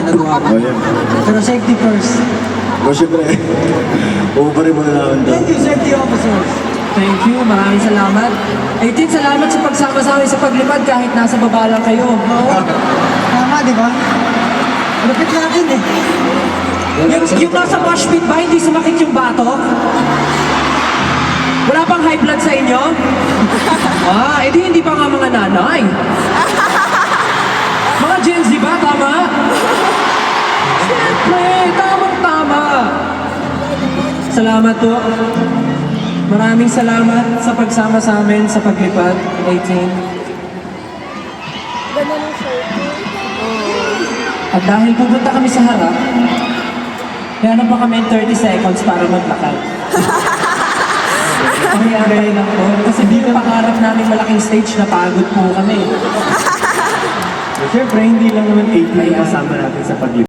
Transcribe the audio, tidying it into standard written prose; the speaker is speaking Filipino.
nagawa ko. Oh, yan. Pero safety first. O, syempre, uuparin mo na namin to. Thank you, safety officers. Thank you, maraming salamat. 18, salamat sa pagsama sa amin sa paglipad kahit nasa baba lang kayo. Oo. Tama, di ba? Lupit natin eh. Yung nasa mosh pit ba, hindi sumakit yung batok? Wala pang high blood sa inyo? Edi hindi pa nga mga nanay. Mga Gen Z ba, tama? Siyempre, tamang-tama. Salamat po. Maraming salamat sa pagsama sa amin sa paglipad, 18. Ganun ang circle. At dahil pupunta kami sa harap, meron pa kami 30 seconds para maglakad. Pangyayari lang po. Kasi dito pangarap namin malaking stage na pagod po kami. Siyempre, hindi lang naman 18 kasama natin sa paglipad.